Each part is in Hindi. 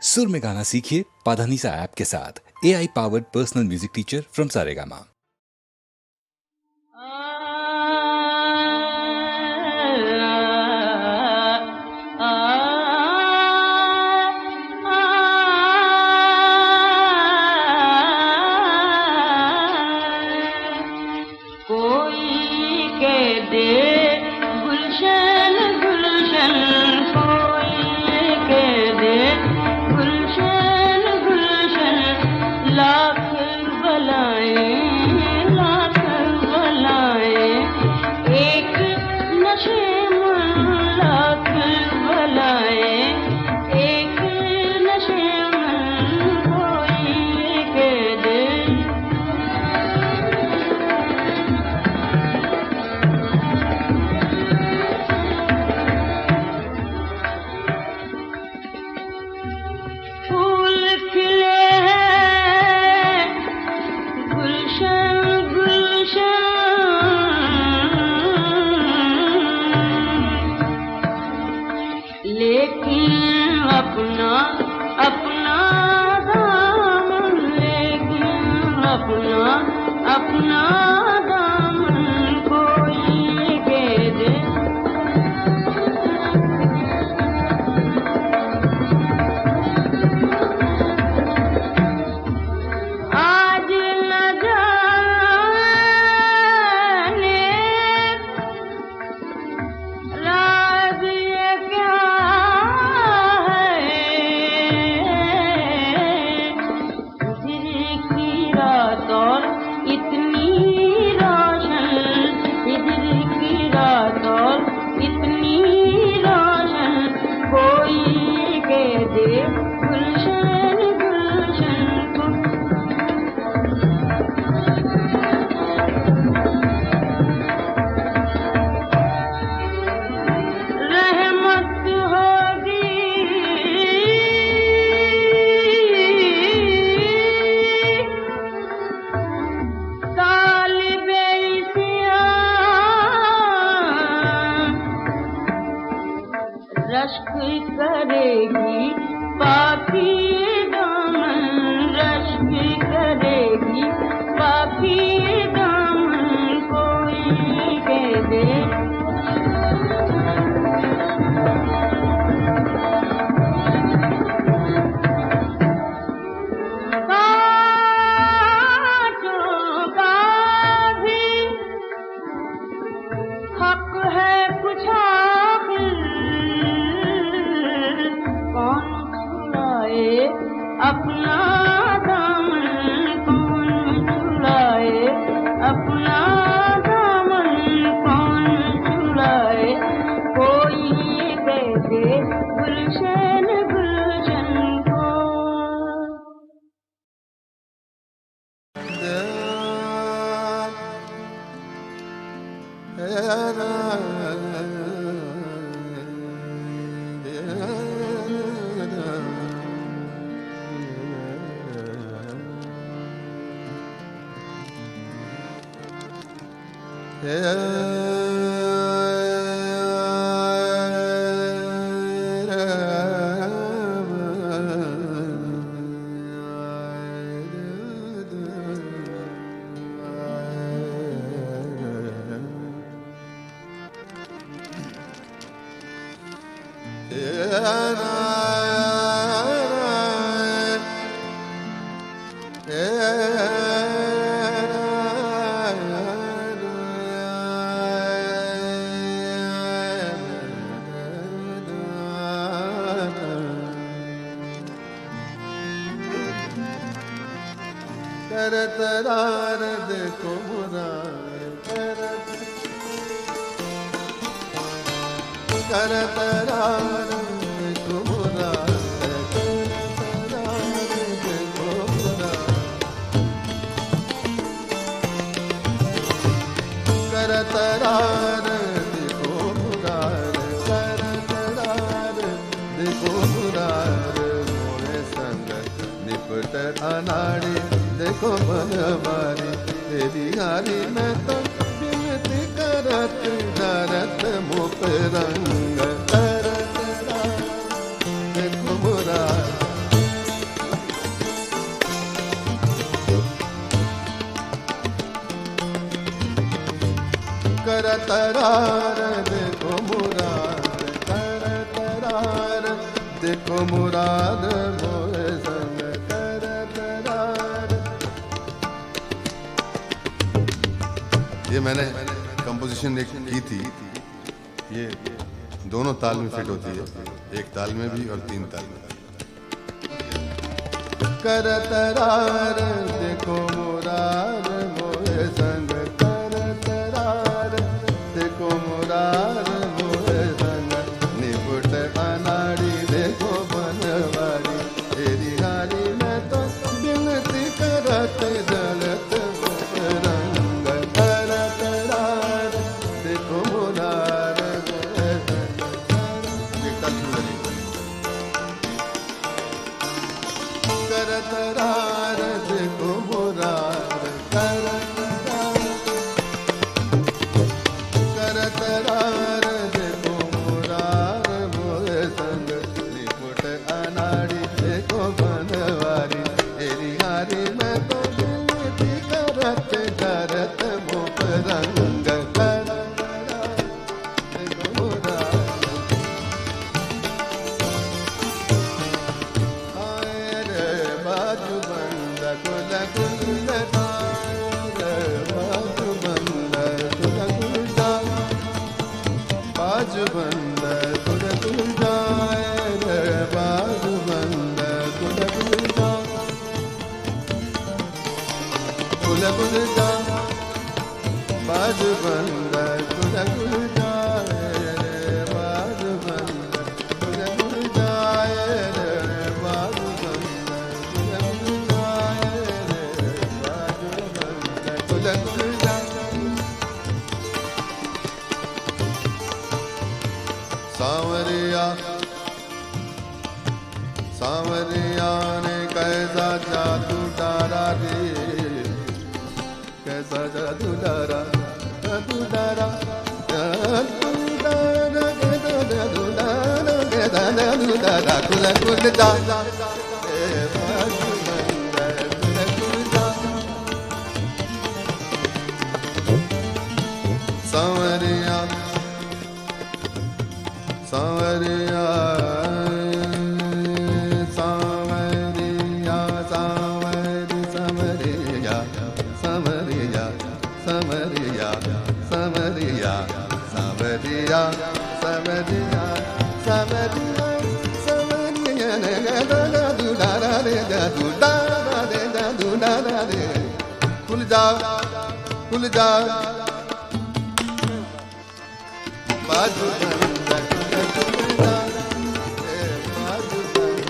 सुर में गाना सीखिए पाधानीसा ऐप के साथ। AI powered personal music teacher from Saregama. देखो मन मारी तेरी हारी में तो बिनती करत डरत मुँह रंग तरत देखो मुरारी तरार देखो मुरार कर तरार देखो मुरार मोरे संग कर तरार। ये मैंने कंपोजिशन की थी, ये दोनों ताल में फिट होती है, एक ताल में भी और तीन ताल में। कर तरार देखो मुरार मोरे संग कर तरार देखो मुरार मोरे संग निपुट अनाड़ी देखो बनवारी तेरी नारी में तो बिनती करत जलत रंग कर तरार देखो मुरार मोरे संग। एक ताल शुरू करिए। कर तरार देखो मुरार कर तरार देखो मुरार मोरे संग निपुट अनाड़ी देखो बनवारी तेरी हारी में तो बिनती करत करत मुख रंग कर तरार देखो मुरार। बाजू बंद कुल कुल बाजू बंद कुल कुल बाजू बंद कुल कुल बाजू बंद कुल कुल कुल कुल बाजू बंद कुल कुल बाजू बंद कुल कुल बाजू सांवरिया सांवरिया ने कैसा जादू डारा रे कैसा जादू डारा जादू डारा जादू डारा जादू डारा जादू डारा कुल कुल जा सांवरिया सांवरिया सांवरिया सांवरी सांवरिया सांवरिया सांवरिया सांवरिया सांवरिया सांवरिया सांवरिया सांवरिया ने जादू डारा रे जादू डारा रे जादू डारा रे खुल जा बाजू बंद बाजू बंद।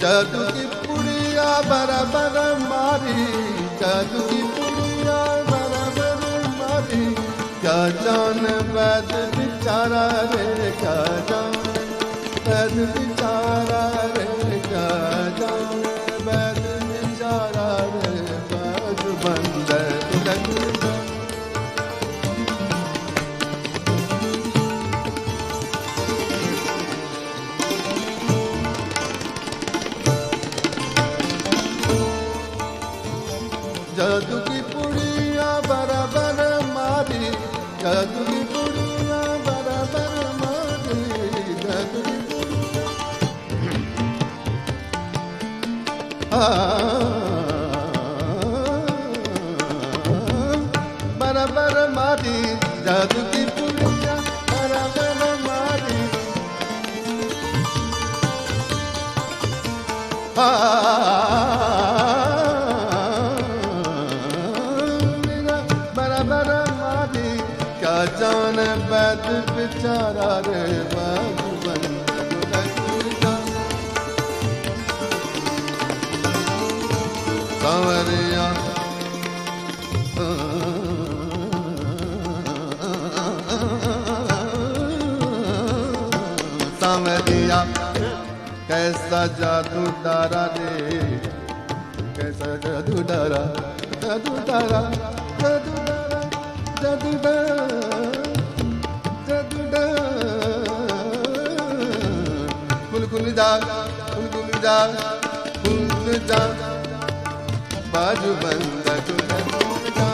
जादू की पुड़िया बराबर मारी जादू की पुड़िया बराबर मारी क्या जान वैद बिचारा रे क्या जान वैद बिचारा रे क्या जान वैद बिचारा रे बाजू बंद जादू की पुड़िया बराबर मारी जादू की पुड़िया बराबर मारी जादू की पुड़िया बराबर मारी जादू की पुड़िया बराबर मारी बराबर मारी क्या जान बैद बेचारा रे बाजू बंद सांवरिया सांवरिया कैसा जादू डारा रे कैसा जादू डारा जादू डारा जादू डारा जादू डारा जादू डारा कुल कुल जा कुल कुल जा कुल जा बाजू बंद खुला खुल जा।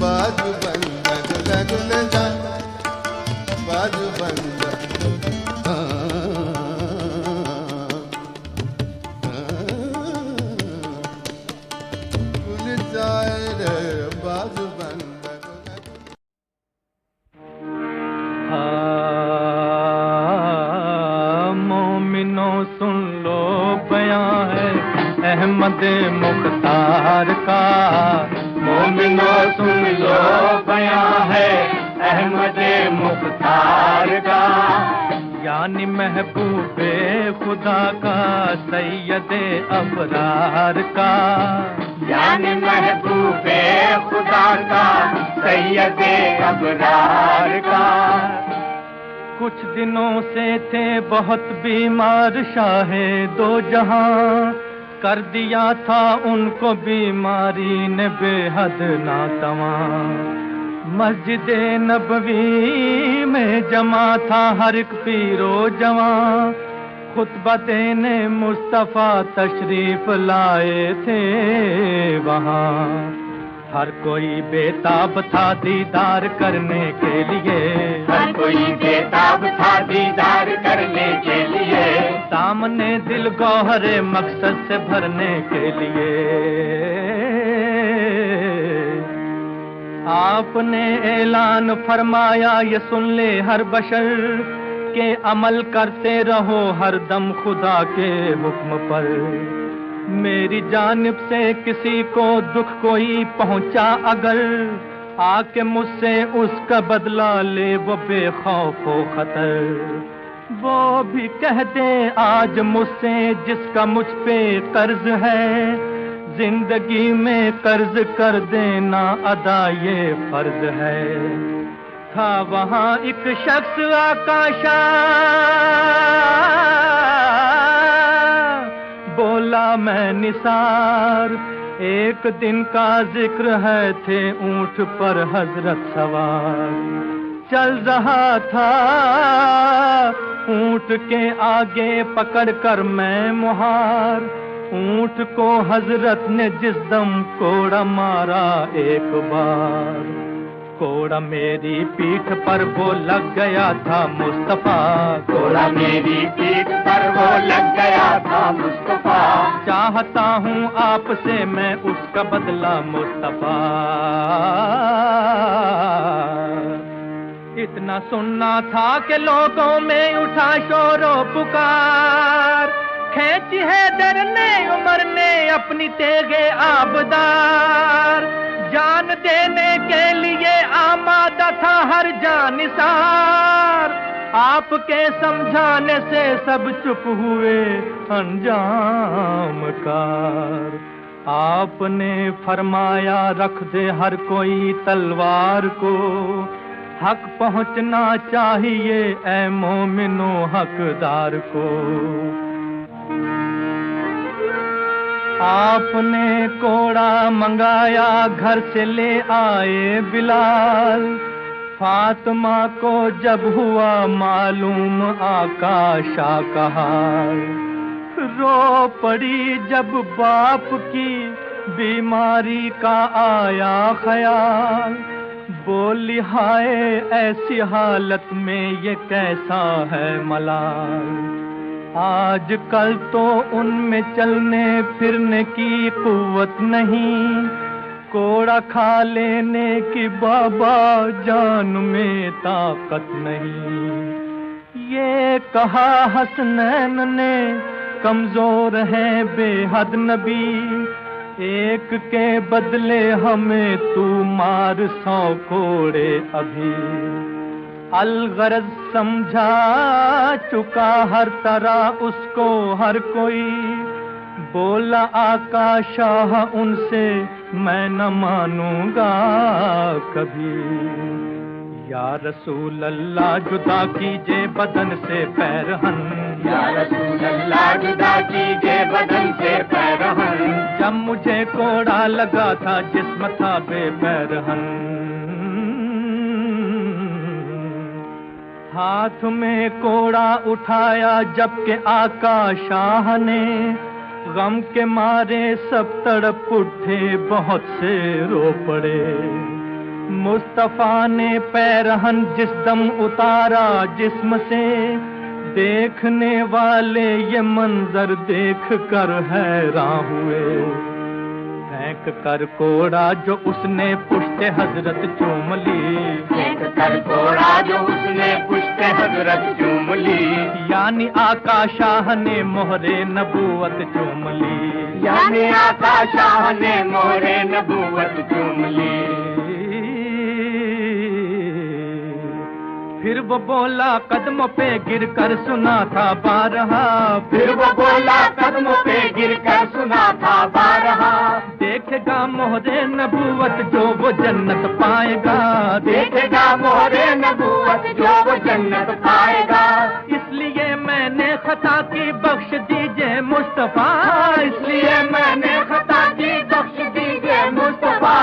बाजू बंद खुला खुल जा, बाजू बंद खुल जाए रे, बाजू बंद खुला खुल। मोमिनो सुन लो बयां है अहमद मुख्तार का। मोमिनो सुन लो बयां है अहमद मुख्तार का। यानी महबूबे खुदा का सैयदे अबरार का। यानी महबूबे खुदा का सैयदे अबरार का। कुछ दिनों से थे बहुत बीमार शाहे दो जहां। कर दिया था उनको बीमारी ने बेहद नातवा। मस्जिद नबवी में जमा था हर एक पीरो जवां। खुतबा देने मुस्तफा तशरीफ लाए थे वहां। हर कोई बेताब था दीदार करने के लिए। हर कोई बेताब था दीदार करने के लिए। सामने दिल गौहरे मकसद से भरने के लिए। आपने ऐलान फरमाया ये सुन ले हर बशर के अमल करते रहो हर दम खुदा के हुक्म पर। मेरी जानिब से किसी को दुख कोई पहुंचा अगर आके मुझसे उसका बदला ले वो बेखौफ हो खतर। वो भी कह दे आज मुझसे जिसका मुझ पे कर्ज है। जिंदगी में कर्ज कर देना अदा ये फर्ज है। था वहां एक शख्स आकाशा बोला मैं निसार। एक दिन का जिक्र है थे ऊंट पर हजरत सवार। चल रहा था ऊंट के आगे पकड़ कर मैं मुहार। ऊंट को हजरत ने जिस दम कोड़ा मारा एक बार। कोड़ा मेरी पीठ पर वो लग गया था मुस्तफा। कोड़ा मेरी पीठ पर वो लग गया था मुस्तफा। चाहता हूँ आपसे मैं उसका बदला मुस्तफा। इतना सुनना था कि लोगों में उठा शोरो पुकार। खींची है दर ने उमर ने अपनी तेगे आबदार। जान देने के लिए आमादा था हर जानिसार। आपके समझाने से सब चुप हुए अंजाम कार। आपने फरमाया रख दे हर कोई तलवार को। हक पहुंचना चाहिए ऐ मोमिनो हकदार को। आपने कोड़ा मंगाया घर से ले आए बिलाल। फातिमा को जब हुआ मालूम आकाशा का हाल। रो पड़ी जब बाप की बीमारी का आया ख्याल। बोली हाय ऐसी हालत में ये कैसा है मलाल। आज कल तो उनमें चलने फिरने की कुव्वत नहीं। कोड़ा खा लेने की बाबा जान में ताकत नहीं। ये कहा हसनैन ने कमजोर है बेहद नबी। एक के बदले हमें तू मार 100 कोड़े अभी। अलगरज समझा चुका हर तरह उसको हर कोई। बोला आका शाह उनसे मैं न मानूंगा कभी। या रसूल अल्लाह जुदा कीजिए बदन से पैरहन, या रसूल अल्लाह जुदा कीजिए बदन से पैरहन। जब मुझे कोड़ा लगा था जिस्म था बेपैरहन, हाथ में कोड़ा उठाया जबकि आका शाह ने, गम के मारे सब तड़प उठे बहुत से रो पड़े। मुस्तफा ने पैरहन जिस दम उतारा जिस्म से, देखने वाले ये मंजर देख कर हैरान हुए। फेंक कर कोड़ा जो उसने पुश्ते हजरत चूम ली, फेंक कर कोड़ा जो उसने पुश्ते हजरत चूम ली। यानी आका शाह ने मोहरे नबूवत चूम ली, यानी आका शाह ने मोहरे नबूवत चूम ली। फिर वो बोला कदमों पे गिर कर सुना था बारहा, फिर वो बोला कदमों पे गिर कर सुना था बारहा। देखेगा मोहरे नबूवत जो वो जन्नत पाएगा, देखेगा मोहरे नबूवत जो वो जन्नत पाएगा। इसलिए मैंने खता की बख्श दीजिए मुस्तफा, इसलिए मैंने खता की बख्श दीजिए मुस्तफा।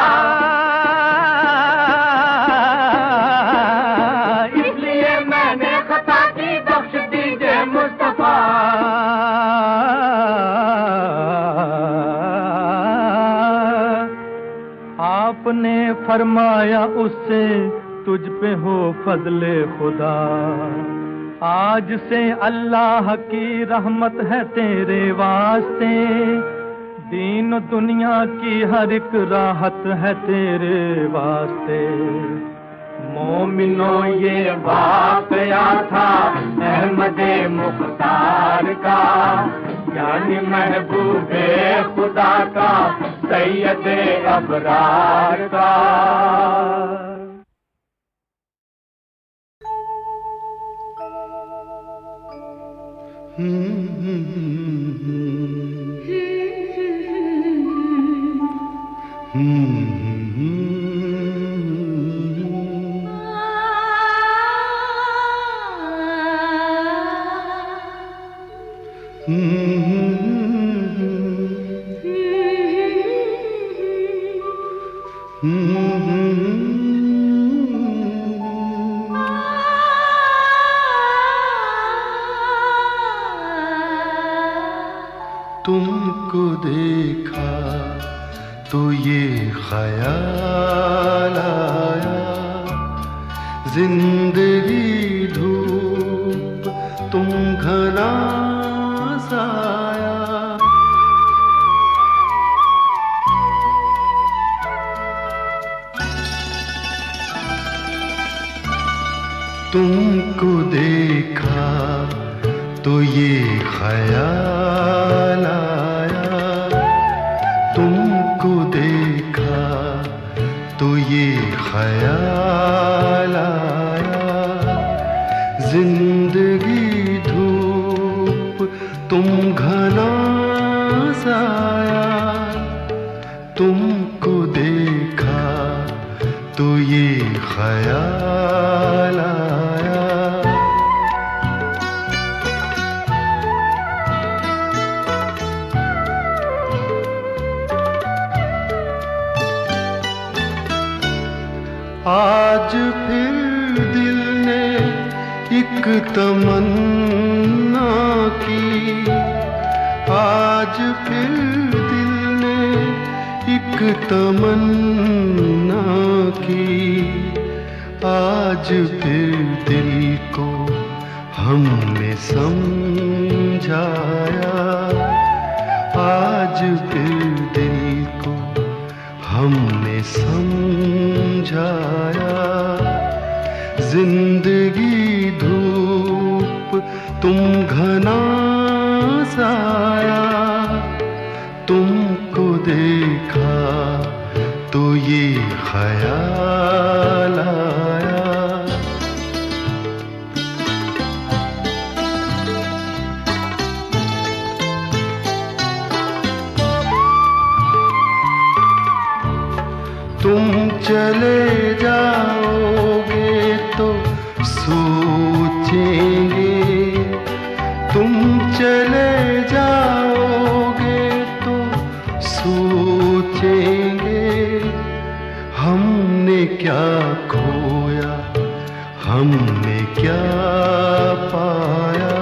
आपने फरमाया उससे तुझ पे हो फजले खुदा, आज से अल्लाह की रहमत है तेरे वास्ते। दीन दुनिया की हर एक राहत है तेरे वास्ते। मोमिनो ये वाक़या था अहमदे मुख्तार का, यानी महबूबे खुदा का सैयदे अबरार का। तुमको देखा तो ये ख्याल आया, जिंदगी धूप तुम घना साया। तुमको देखा तो ये ख्याल आया, तुमको देखा तो ये ख्याल आया, जिंदगी धूप तुम घना साया। तुमको देखा तो ये ख्याल आया। आज फिर दिल ने एक तमन्ना की, आज फिर दिल ने एक तमन्ना की, आज फिर दिल को हमने समझाया, आज फिर दिल को हमने समझाया। जिंदगी धूप तुम घना साया, तुमको देखा तो ये ख्याल आया। तुम चले जाओगे हमने क्या पाया,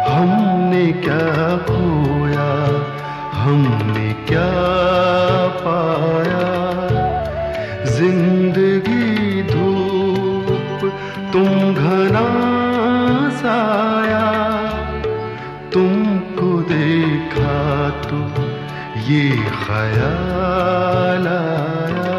हमने क्या खोया, हमने क्या पाया। जिंदगी धूप तुम घना साया, तुमको देखा तो ये ख्याल आया।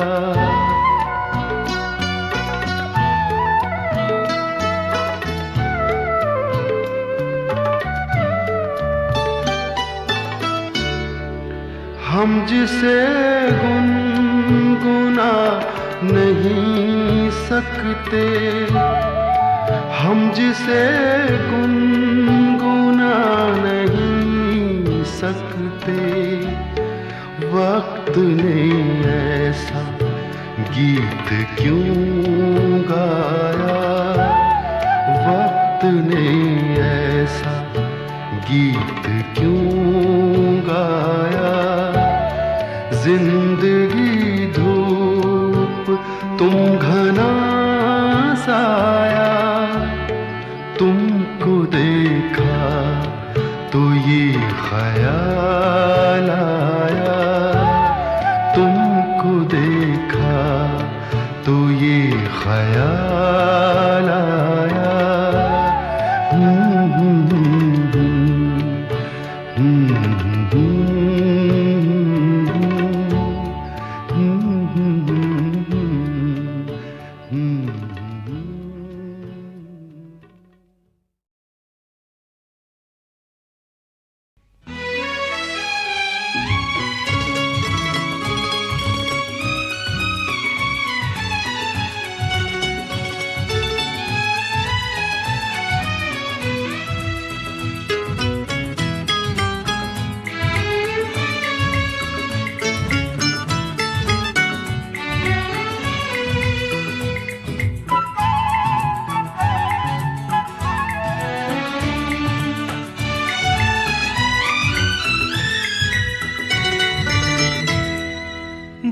हम जिसे गुनगुना नहीं सकते, हम जिसे गुनगुना नहीं सकते, वक्त ने ऐसा गीत क्यों गाया, वक्त ने ऐसा गीत क्यों गाया। जिंदगी धूप तुम घना साया, तुमको देखा तो ये ख्याल आया, तुमको देखा तो ये ख्याल आया।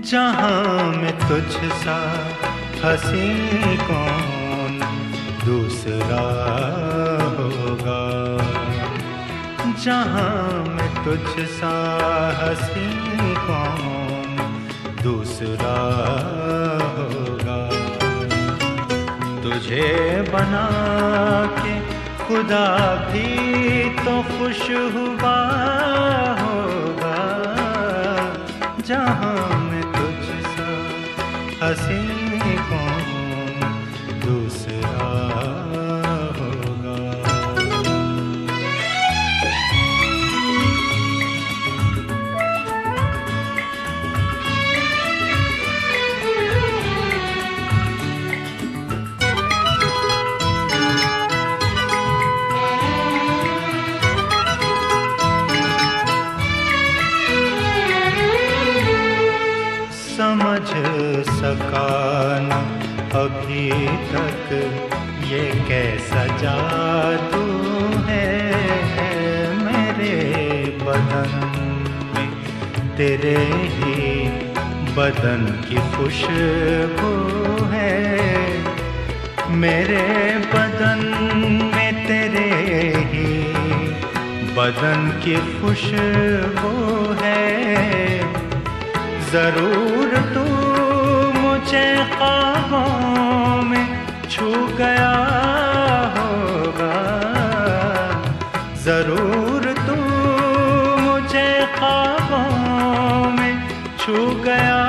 जहाँ में तुझ सा हंसी कौन दूसरा होगा, जहाँ में तुझ सा हंसी कौन दूसरा होगा। तुझे बना के खुदा भी तो खुश हुआ होगा, जहाँ हंसी कौन दूसरा होगा। समझ सका न अभी तक ये कैसा जादू है, मेरे बदन में तेरे ही बदन की खुशबू है, मेरे बदन में तेरे ही बदन की खुशबू है। जरूर तू मुझे ख्वाबों में छू गया होगा, जरूर तू मुझे ख्वाबों में छू गया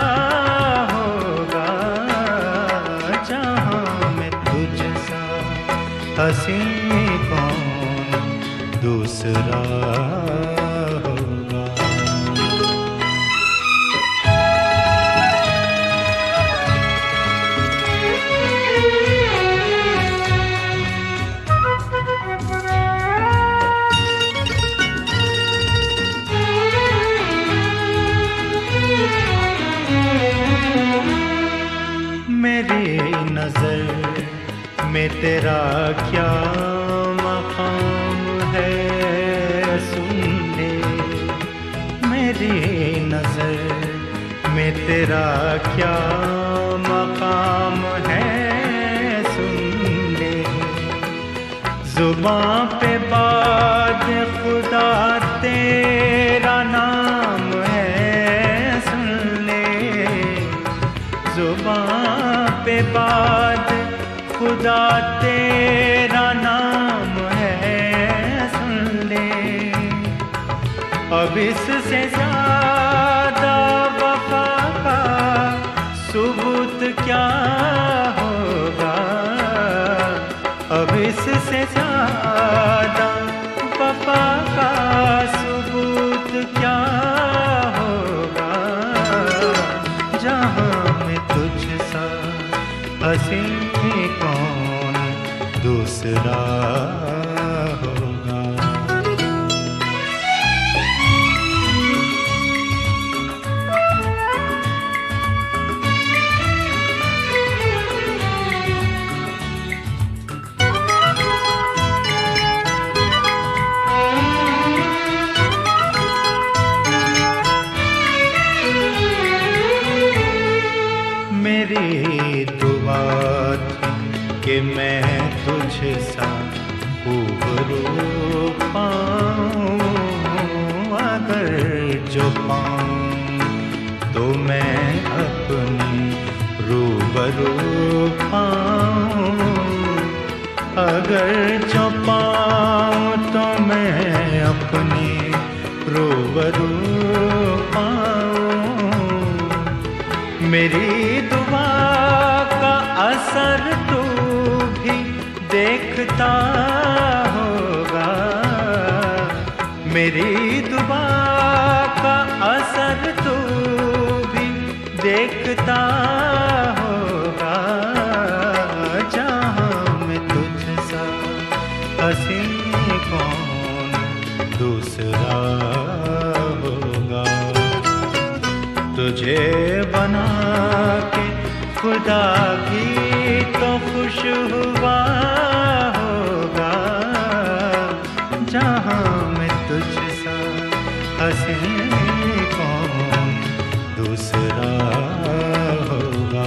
होगा, जहाँ मैं तुझसा हंसी कौन दूसरा होगा। मेरी नजर में तेरा क्या मकाम है सुन ले, मेरी नजर में तेरा क्या मकाम है सुन जुबां पे बात खुदा तेरा नाम है, सुन ले। जुबां पे बात खुदा तेरा नाम है, सुन ले। अब इससे ज्यादा वफा का सबूत क्या होगा, अब इससे ज्यादा वफा का सबूत क्या होगा। जहाँ में तुझ सा हंसी कौन दूसरा होगा। मेरी दुआ थी कि मैं तुझ सा रूबरू पाऊं, अगर जो पाऊं तो मैं अपनी रूबरू पाऊं, अगर जो पाऊं तो मैं अपनी रूबरू पाऊं। मेरी दुआ का असर तू भी देखता होगा, मेरी दुआ का असर तू भी देखता होगा। जहाँ मैं तुझ सा हंसी कौन दूसरा होगा। तुझे बना के खुदा भी तो खुश हुआ होगा। जहाँ मैं तुझ सा हंसी कौन दूसरा होगा।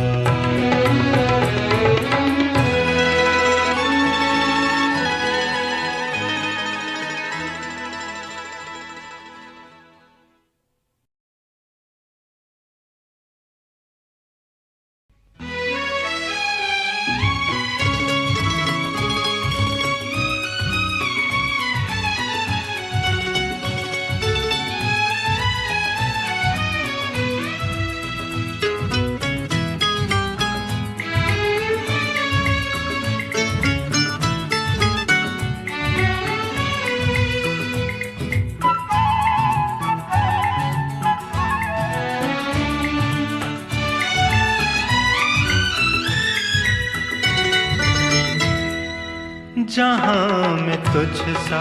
जहाँ मैं तुझ सा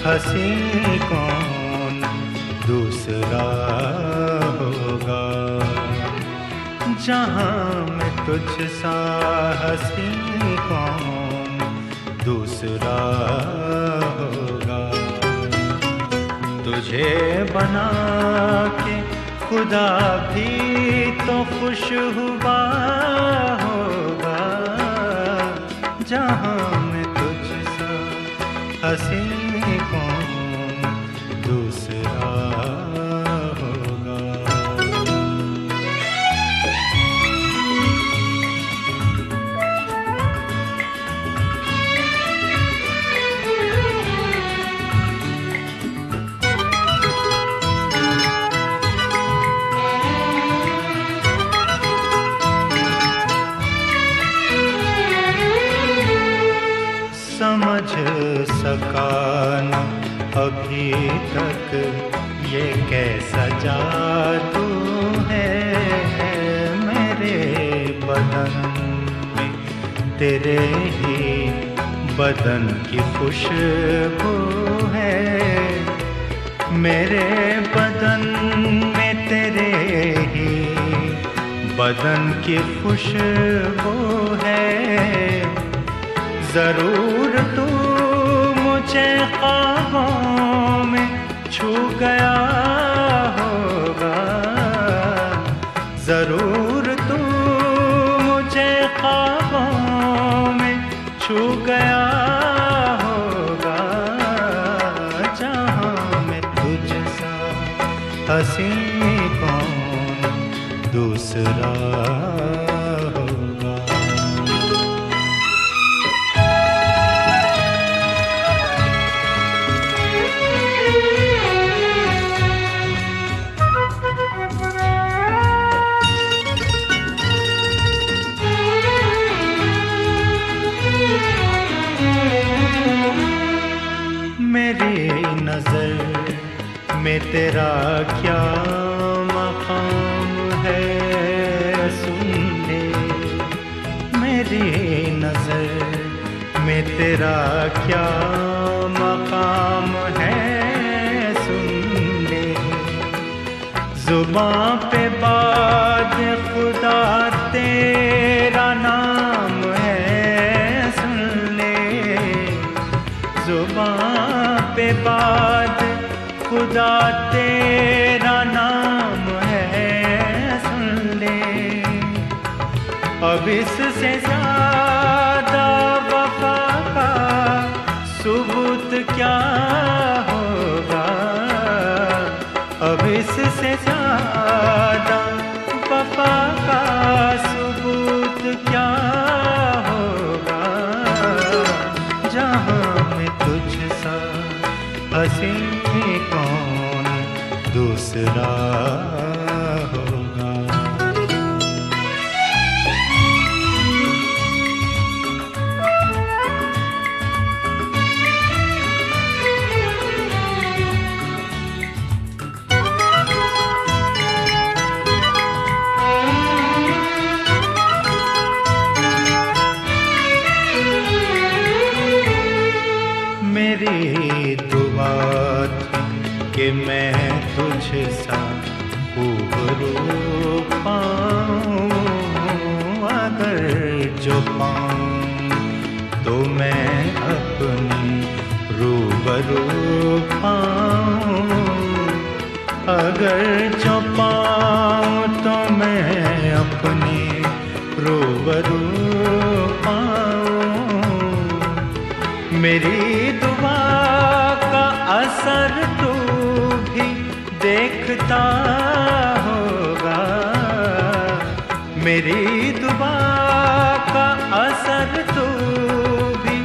हंसी कौन दूसरा होगा। जहाँ मैं तुझ सा हंसी कौन दूसरा होगा। तुझे बना के खुदा भी तो खुश हुआ होगा। जहाँ मैं तुझ सा हंसी कौन दूसरा होगा। समझ सका न अभी तक ये कैसा जादू है मेरे बदन में, तेरे ही बदन की खुशबू है। मेरे बदन में तेरे ही बदन की खुशबू है। जरूर तू मुझे ख्वाबों में छू गया होगा। जरूर तू मुझे ख्वाबों में छू गया होगा। हंसी कौन दूसरा होगा। मेरी नजर में तेरा क्या मकाम है सुन ले, मेरी नजर में तेरा क्या मकाम है सुन ले। जुबां पे बात खुदा तेरा नाम है सुन ले, जुबां पे बात खुदा तेरा नाम है सुन ले। अब इससे ज्यादा वफा का सबूत क्या होगा, अब इससे ज्यादा वफा का सबूत क्या होगा। जहाँ में तुझ सा हंसी कौन दूसरा होगा। मेरी दुआ थी कि मैं तुझसा रूबरू पाऊं, अगर जो पाऊं तो मैं अपनी रूबरू पाऊं, अगर जो पाऊं तो मैं अपनी रूबरू पाऊं। मेरी दुआ का असर तू भी देखता होगा, मेरी दुआ का असर तू भी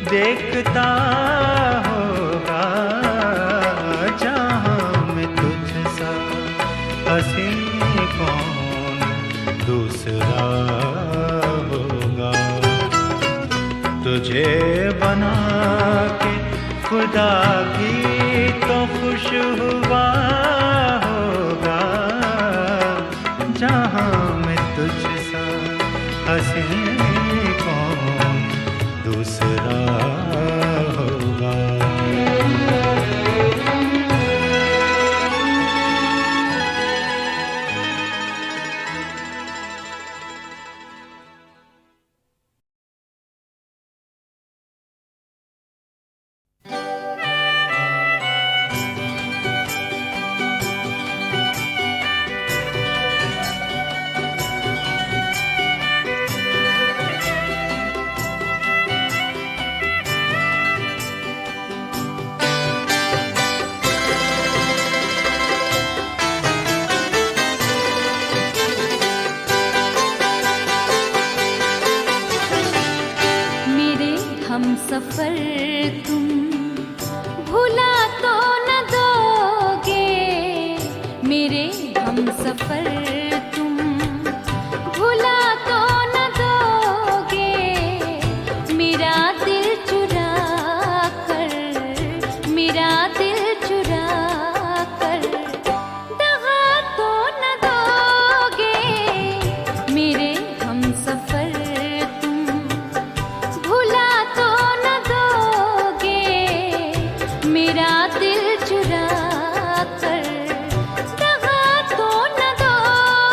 देखता होगा। जहाँ में तुझसा हंसी कौन दूसरा होगा। तुझे बना के खुदा भी तो खुश हुआ होगा, जहाँ में तुझसा हंसी कौन दूसरा होगा। सफर तुम भुला तो न दोगे, मेरे हम सफर तुम भुला तो न दोगे। मेरा दिल चुरा कर, मेरा दिल चुरा कर दगा तो न दोगे। मेरे हम सफर मेरा दिल चुरा कर दगा तो न दोगे।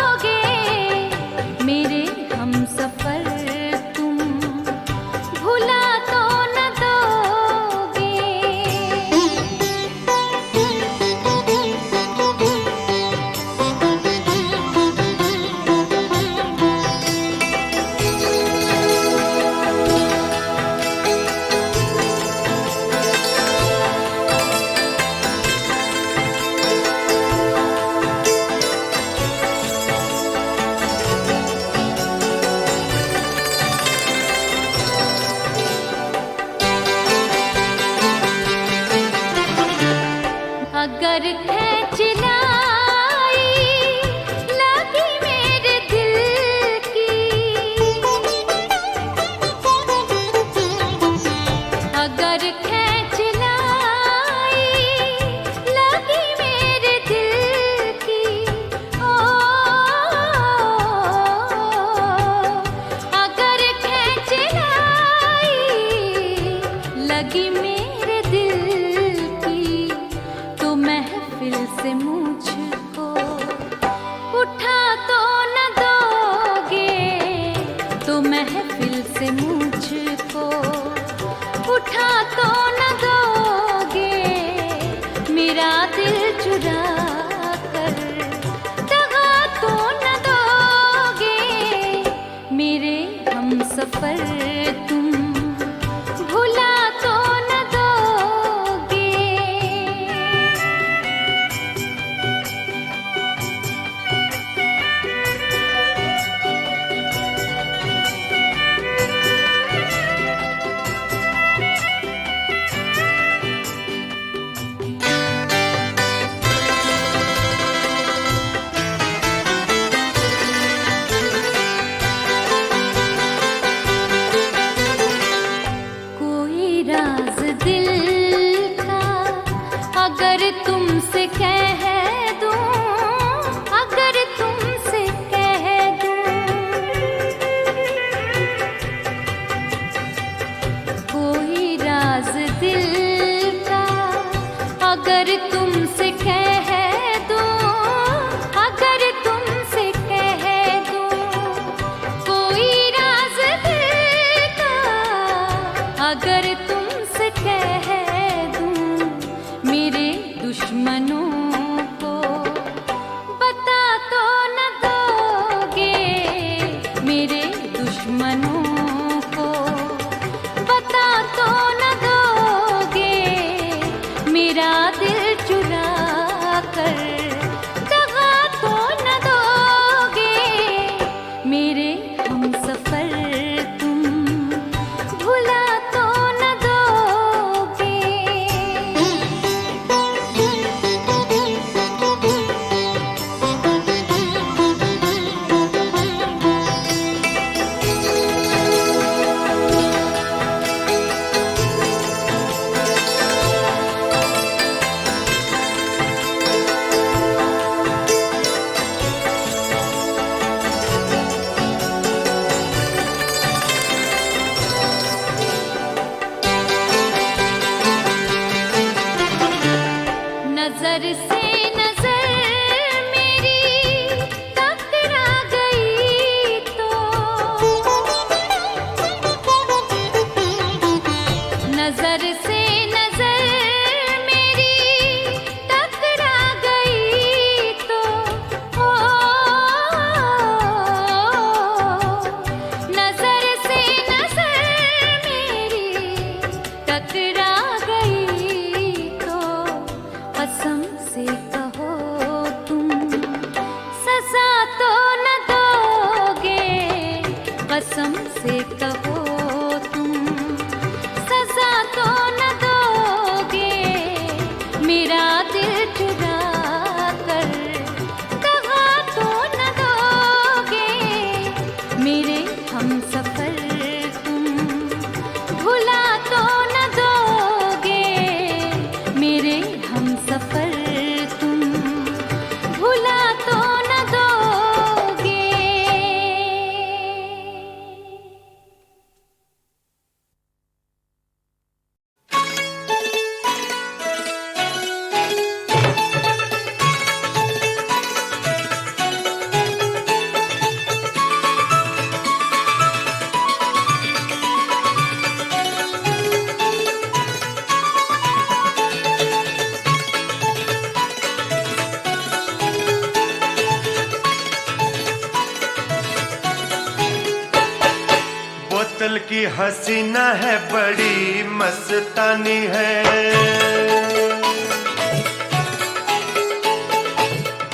बोतल की हसीना है बड़ी मस्तानी है,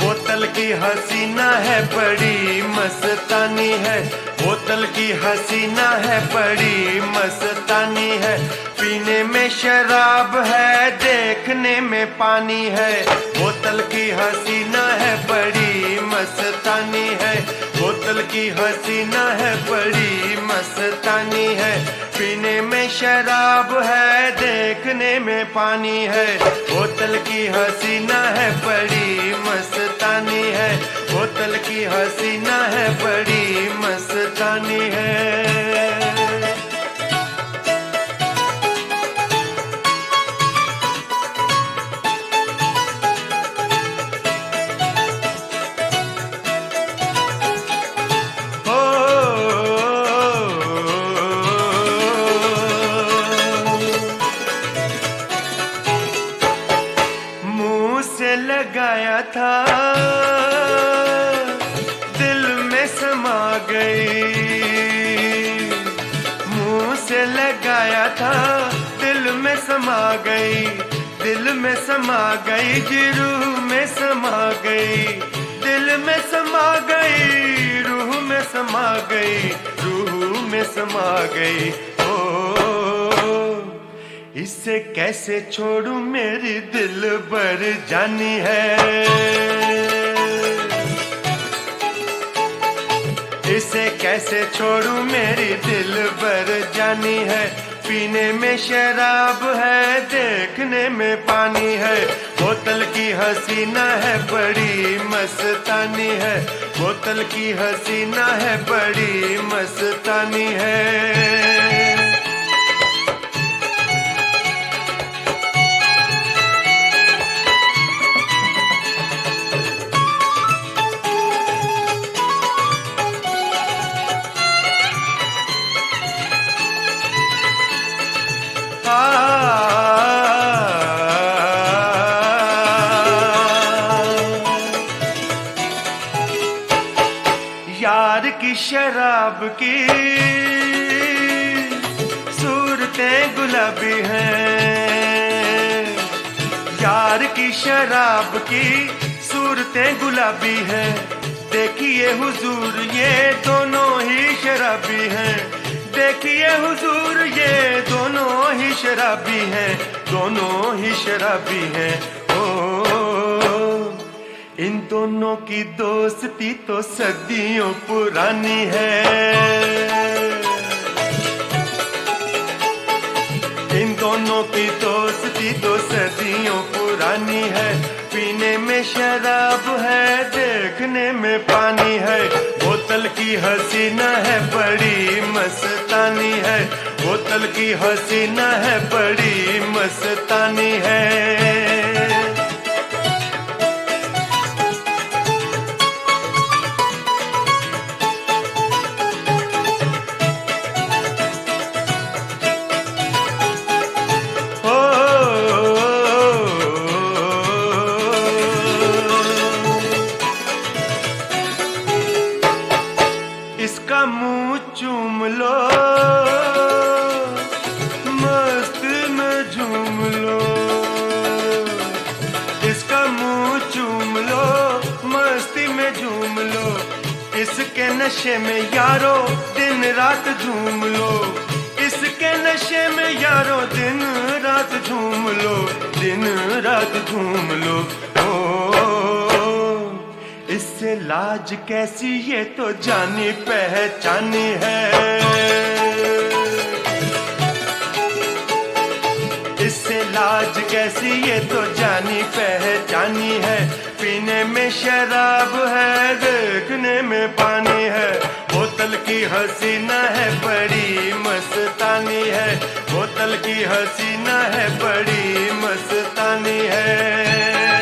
बोतल की हसीना है बड़ी मस्तानी है, बोतल की हसीना है बड़ी मस्तानी है। पीने में शराब है, देखने में पानी है, बोतल की हसीना है बड़ी मस्तानी है, बोतल की हसीना है बड़ी मस्तानी है। पीने में शराब है, देखने में पानी है, बोतल की हसीना है बड़ी मस्तानी है, बोतल की हसीना है बड़ी मस्तानी है। लगाया था दिल में समा गई, मुंह से लगाया था दिल में समा गई, दिल में समा गई जी रूह में समा गई, दिल में समा गई रूह में समा गई, रूह में समा गई। इसे कैसे छोड़ूं मेरी दिल बर जानी है, इसे कैसे छोड़ूं मेरी दिल बर जानी है। पीने में शराब है, देखने में पानी है, बोतल की हसीना है बड़ी मस्तानी है, बोतल की हसीना है बड़ी मस्तानी है। यार की शराब की सूरतें गुलाबी हैं, यार की शराब की सूरतें गुलाबी हैं। देखिए हुजूर ये दोनों ही शराबी हैं, देखिए हुजूर ये दोनों ही शराबी हैं, दोनों ही शराबी हैं। इन दोनों की दोस्ती तो सदियों पुरानी है, इन दोनों की दोस्ती तो सदियों पुरानी है। पीने में शराब है, देखने में पानी है, बोतल की हसीना है बड़ी मस्तानी है, बोतल की हसीना है बड़ी मस्तानी है। इसका मुंह चूम लो, मस्त में झूम लो, इसका मुंह चूम लो, मस्ती में झूम लो, इसके नशे में यारो दिन रात झूम लो, इसके नशे में यारो दिन रात झूम लो, दिन रात झूम लो। इससे लाज कैसी ये तो जानी पहचानी है, इससे लाज कैसी ये तो जानी पहचानी है। पीने में शराब है, देखने में पानी है, बोतल की हसीना है बड़ी मस्तानी है, बोतल की हसीना है बड़ी मस्तानी है।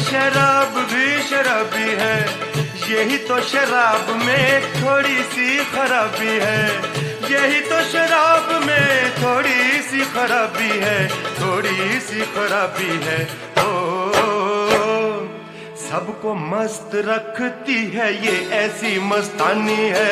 शराब भी शराबी है, यही तो शराब में थोड़ी सी खराबी है, यही तो शराब में थोड़ी सी खराबी है, थोड़ी सी खराबी है। सबको मस्त रखती है ये ऐसी मस्तानी है,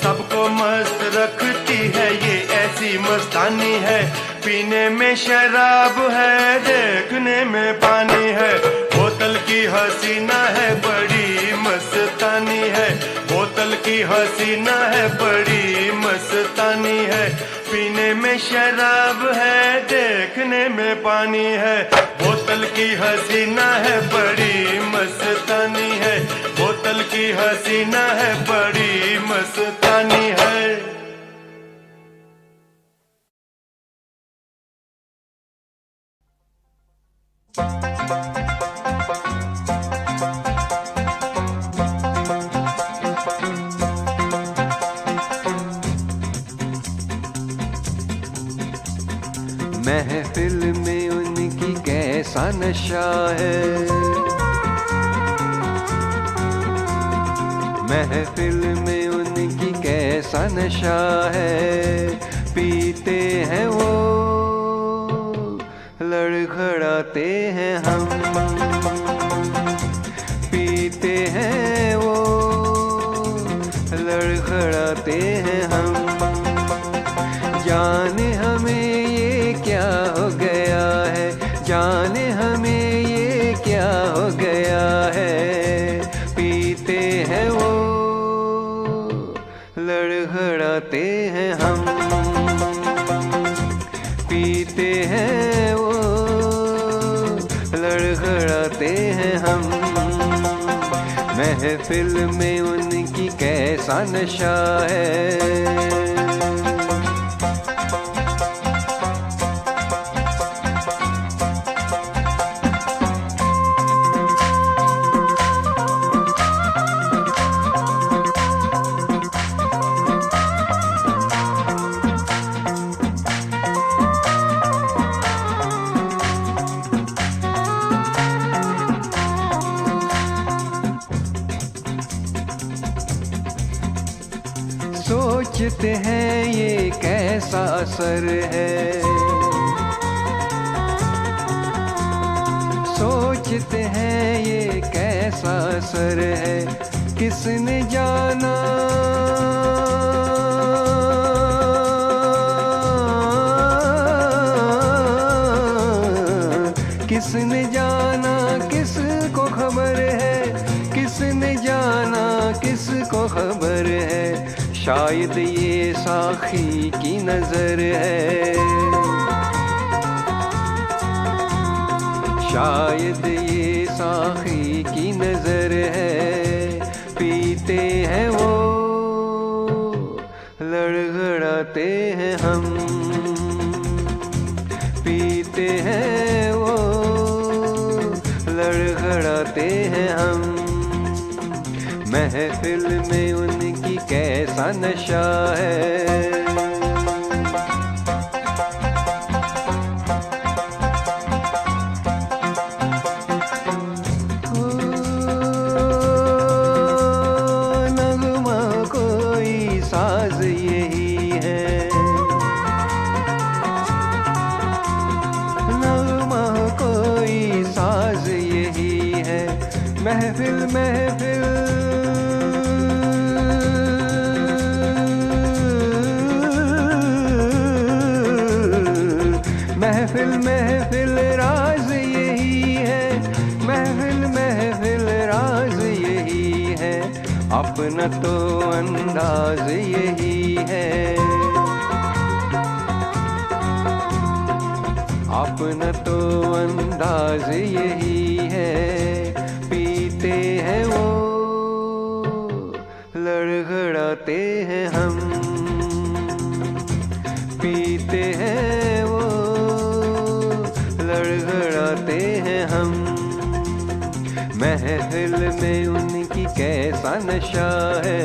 सबको मस्त रखती है ये ऐसी मस्तानी है। पीने में शराब है, देखने में पानी है, बोतल की हसीना है, बड़ी मस्तानी है, बोतल की हसीना है, बड़ी मस्तानी है। पीने में शराब है, देखने में पानी है, बोतल की हसीना है, बड़ी मस्तानी है, बोतल की हसीना है, बड़ी मस्तानी है। महफिल में उनकी कैसा नशा है, महफिल में उनकी कैसा नशा है। पीते हैं वो, लड़खड़ाते हैं हम, पीते हैं वो, लड़खड़ाते हैं हम। जाने हमें ये क्या हो गया है, जाने हमें ये क्या हो गया है। पीते हैं वो, लड़खड़ाते हैं हम, पीते हैं वो, लड़खड़ाते हैं हम। महफिल में उनकी कैसा नशा है। सोचते हैं ये कैसा असर है, सोचते हैं ये कैसा असर है। किसने जाना किसने जाना, किसको खबर है, किसने जाना, किसको खबर है। शायद ये साखी की नजर है, शायद ये साखी की नजर है। पीते हैं वो, लड़खड़ाते हैं हम, पीते हैं वो, लड़खड़ाते हैं हम। महफिल में उनकी कैसा नशा है। नगमा कोई साज यही है, नगमा कोई साज यही है। महफिल महफिल महफिल महफिल राज यही है, महफिल महफिल राज यही है। अपना तो अंदाज यही है, अपना तो अंदाज यही है। पीते हैं वो, लड़खड़ाते हैं हम, पीते हैं वो, लड़खड़ाते हैं हम। महफिल में उनकी कैसा नशा है।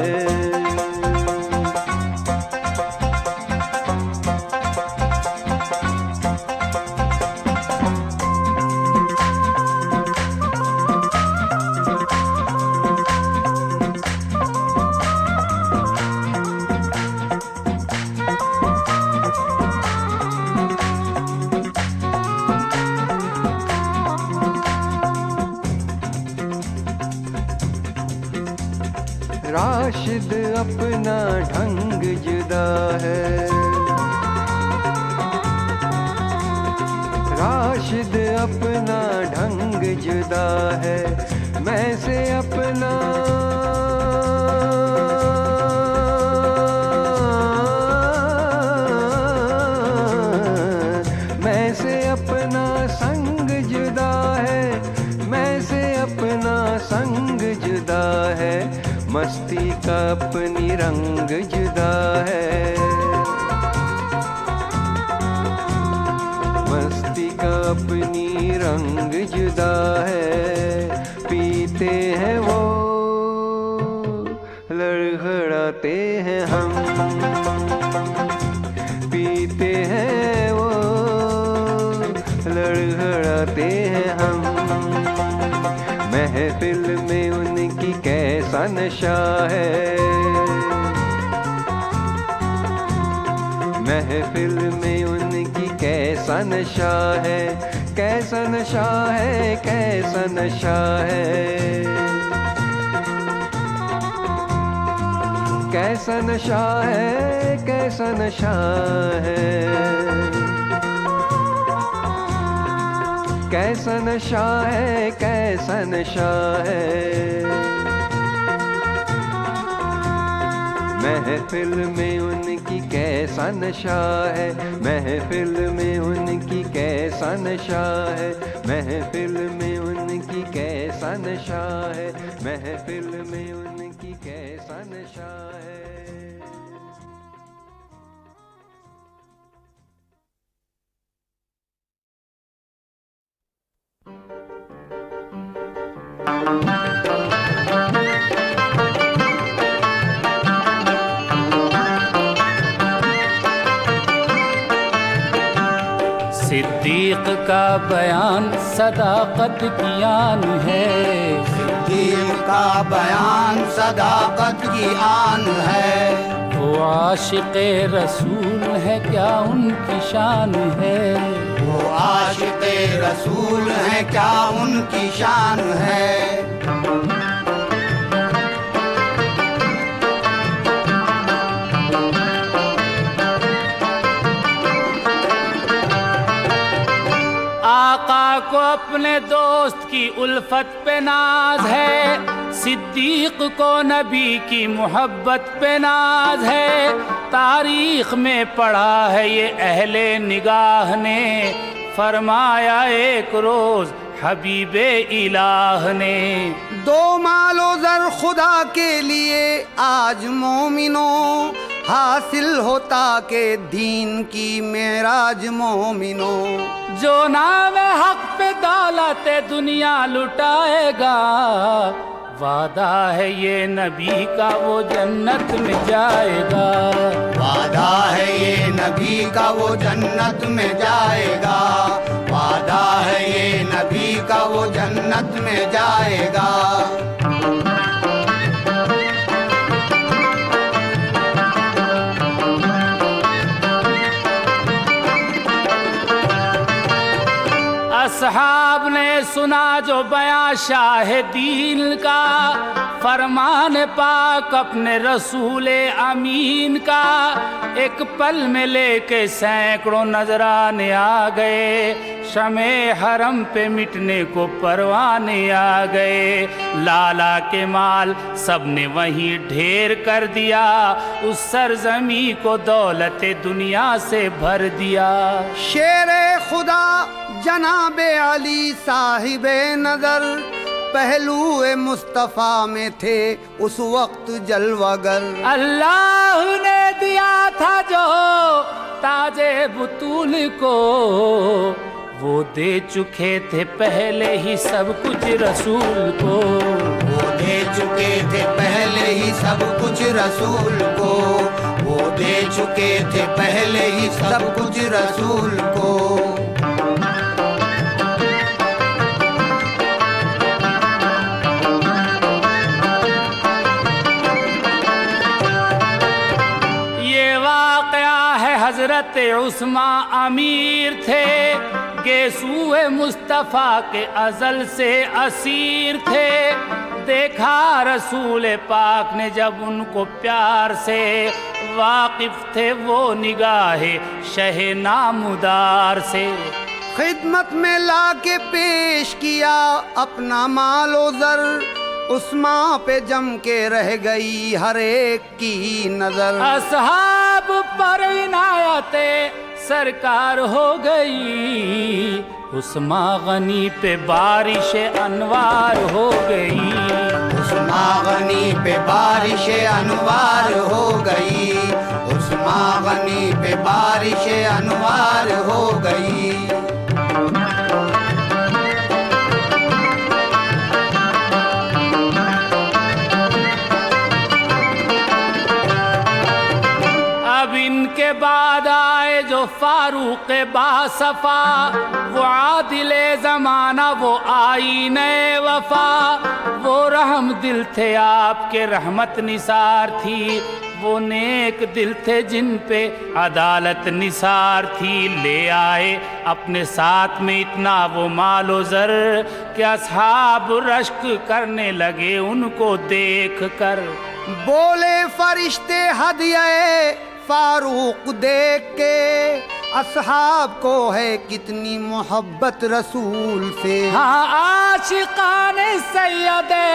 राशिद अपना ढंग जुदा है, राशिद अपना ढंग जुदा है, मैं से अपना संग जुदा है, मैं से अपना संग जुदा है, मस्ती का अपनी रंग जुदा है, मस्ती का अपनी रंग जुदा है। पीते हैं वो लड़खड़ाते हैं हम, पीते हैं वो लड़खड़ाते हैं हम, महफिल में उनकी कैसा नशा है, महफिल में उनकी कैसा नशा है, कैसा नशा है, कैसा नशा है, कैसा नशा है, कैसा नशा है, कैसा नशा है, कैसा नशा है। महफिल में उनकी कैसा नशा है, महफिल में उनकी कैसा नशा है, महफिल में उनकी कैसा नशा है, महफिल में उनकी कैसा नशा है। सिद्दीक का बयान सदाकत की आन है, सिद्दीक का बयान सदाकत की आन है, वो आशिक़े रसूल है क्या उनकी शान है, वो आशिक़े रसूल है क्या उनकी शान है। आका को अपने दोस्त की उल्फत पे नाज है, सिद्दीक को नबी की मोहब्बत पे नाज है, तारीख में पढ़ा है ये अहले निगाह ने, फरमाया एक रोज हबीबे इलाह ने, दो मालो ज़र खुदा के लिए आज मोमिनों, हासिल होता के दीन की मेराज मोमिनों, जो नाम हक पे दौलत दुनिया लुटाएगा, वादा है ये नबी का वो जन्नत में जाएगा, वादा है ये नबी का वो जन्नत में जाएगा, वादा है ये नबी का वो जन्नत में जाएगा। असहाब ने सुना जो बयां शाहिदीन का, फरमान पाक अपने रसूल अमीन का, एक पल में लेके सैकड़ों नजराने आ गए, शमे हरम पे मिटने को परवाने आ गए, लाला के माल सबने वहीं ढेर कर दिया, उस सरजमी को दौलत दुनिया से भर दिया। शेरे खुदा जनाबे अली साहिबे नजर, पहलुए मुस्तफ़ा में थे उस वक्त जलवागर, अल्लाह ने दिया था जो ताजे बुतूल को, वो दे चुके थे पहले ही सब कुछ रसूल को, वो दे चुके थे पहले ही सब कुछ रसूल को, वो दे चुके थे पहले ही सब कुछ रसूल को। हजरत उस्मा अमीर थे, गेसूए मुस्तफ़ा के अज़ल से असीर थे, देखा रसूल पाक ने जब उनको प्यार से, वाकिफ थे वो निगाहे शहे नामुदार से। खिदमत में लाके पेश किया अपना मालो ज़र, उस माँ पे जम के रह गई हर एक की नजर। असहाब पर इनायते सरकार हो गई, उस माँ गनी पे बारिश अनवार हो गई। उस माँ गनी पे बारिश अनवार हो गई, उस माँ गनी पे बारिश अनवार हो गई। अब इनके बाद आए जो फारूक बासफा, वो आदिले ज़माना, वो आईने वफा, वो रहम दिल थे आपके रहमत निसार थी, वो नेक दिल थे जिन पे अदालत निसार थी। ले आए अपने साथ में इतना वो मालो ज़र कि असहाब रश्क करने लगे उनको देख कर। बोले फरिश्ते हदिये फारूक देख के, असहाब को है कितनी मोहब्बत रसूल से। हाँ आशिकाने सैयदे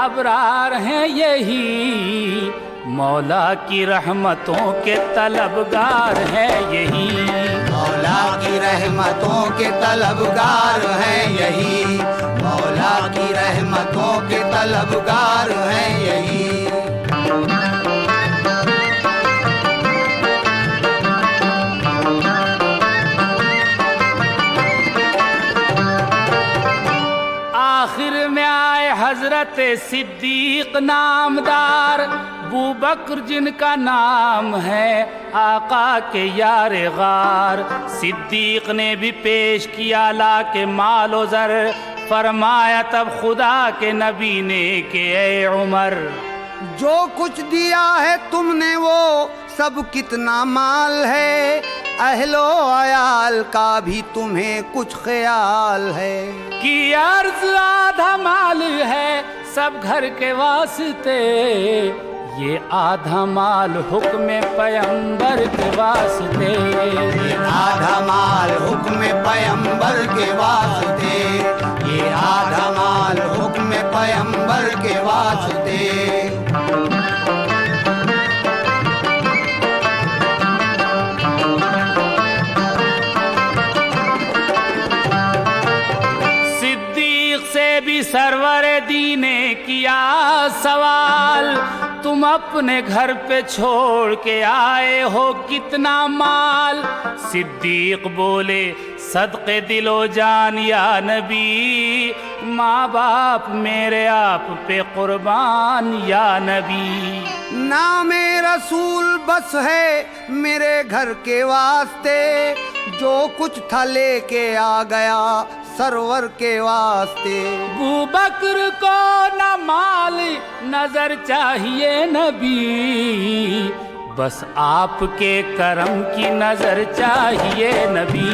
अबरार हैं यही, मौला की रहमतों के तलबगार हैं यही। मौला की रहमतों के तलबगार हैं यही, मौला की रहमतों के तलबगार हैं यही। आखिर में आए हजरत सिद्दीक नामदार, बू बकर जिनका नाम है आका के यार गार। सिद्दीक ने भी पेश किया ला के मालो ज़र, फरमाया तब खुदा के नबी ने कि ए उमर, जो कुछ दिया है तुमने वो सब कितना माल है, अहलो अयाल का भी तुम्हें कुछ ख्याल है। कि अर्ज आधा माल है सब घर के वास्ते, ये आधा माल हुक्म पैगंबर के वास्ते। ये आधा माल हुक्म पैगंबर के वास्ते, ये आधा माल हुक्म पैगंबर के वास्ते। भी सरवर दी ने किया सवाल, तुम अपने घर पे छोड़ के आए हो कितना माल। सिद्दीक बोले सदक़े दिलो जान या नबी, माँ बाप मेरे आप पे कुर्बान या नबी। नामे रसूल बस है मेरे घर के वास्ते, जो कुछ था लेके आ गया सरवर के वास्ते। बू बकर को न माल नजर चाहिए नबी, बस आपके करम की नजर चाहिए नबी।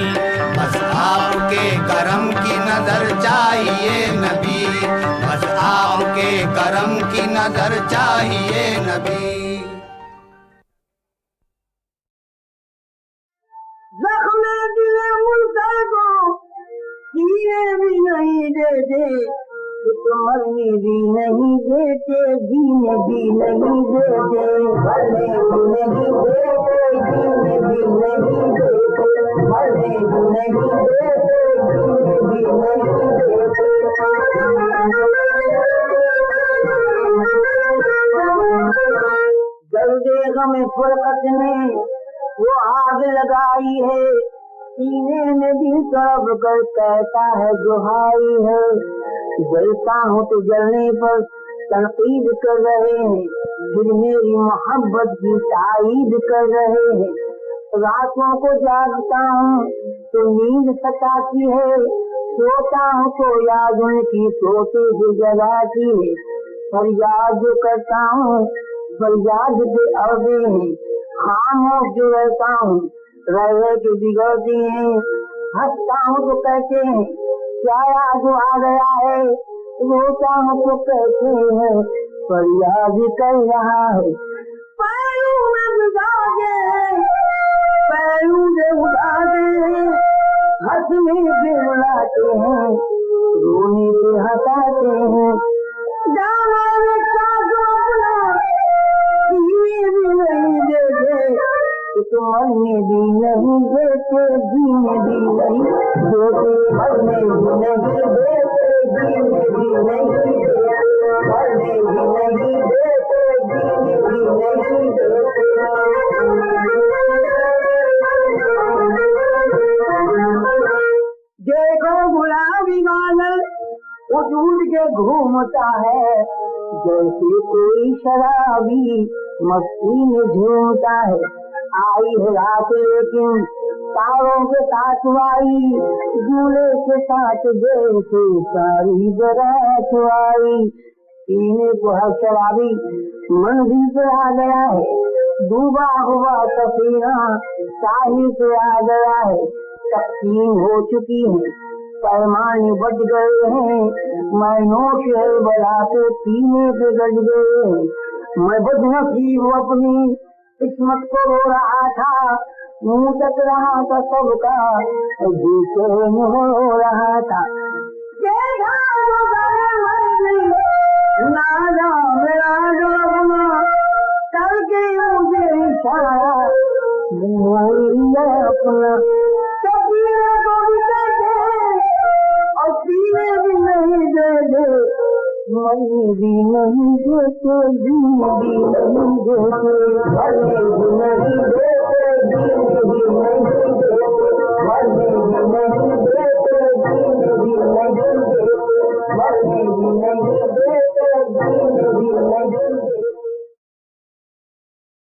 बस आपके करम की नजर चाहिए नबी, बस आपके करम की नजर चाहिए नबी। जख्मे दिले मुल्ताको जीने भी नहीं देते, तो मरने भी नहीं देते, जीने भी नहीं देते, मरने भी नहीं देते, जीने भी नहीं देते, मरने भी नहीं देते, जीने भी नहीं देते। जल्दे गम फुरकत ने वो आग लगाई है, सीने में दिल तड़प कर कहता है दुहाई है। जलता हूँ तो जलने पर तनकीद कर रहे हैं, फिर मेरी मोहब्बत की ताईद कर रहे हैं। रातों को जागता हूँ तो नींद सताती है, सोता हूँ तो याद उनकी सोते हुए जगाती है। फरियाद जो करता हूँ फरियाद के अवधे हैं, खामोश जो रहता हूँ रह के बिगड़ती हैं। हंसता हूँ तो कहते हैं क्या याद आ गया है, रोता हूँ तो कहते हैं फरियाद कर रहा है। पैरों में भिगा दे, पैरों से उड़ा दे, हंसने पे रुलाते हैं, रोने पे हंसाते हैं। जाना में क्या जो अपना जीने भी नहीं देते, तो मरने भी नहीं देते, जीने भी नहीं देते, मरने भी नहीं देते, जीने भी नहीं देते, मरने भी नहीं देते, जीने भी नहीं देते। देखो गुलाबी बादल उड़ के घूमता है, जैसे कोई शराबी मस्ती में झूमता है। आई है रात लेकिन तारों के साथ आई, झूले के साथ जैसे सारी बारात आई। पीने को हर शराबी मंजिल पे आ गया है, डूबा हुआ सफीना साहिल पे आ गया है। तकसीम हो चुकी है, पैमाने बढ़ गए हैं, मैं नोश है बड़ा तो पीने पे गज गए हैं। मैं बदनसीब अपनी किस्मत को रो रहा था, मुंह तक रहा था सबका, बेचैन हो रहा था। देखा नादा मेरा जो अपना करके मुझे इशारा अपना, तो पीने को भी कहते और पीने भी नहीं देते, मरने भी नहीं देते, जीने भी नहीं देते, मरने भी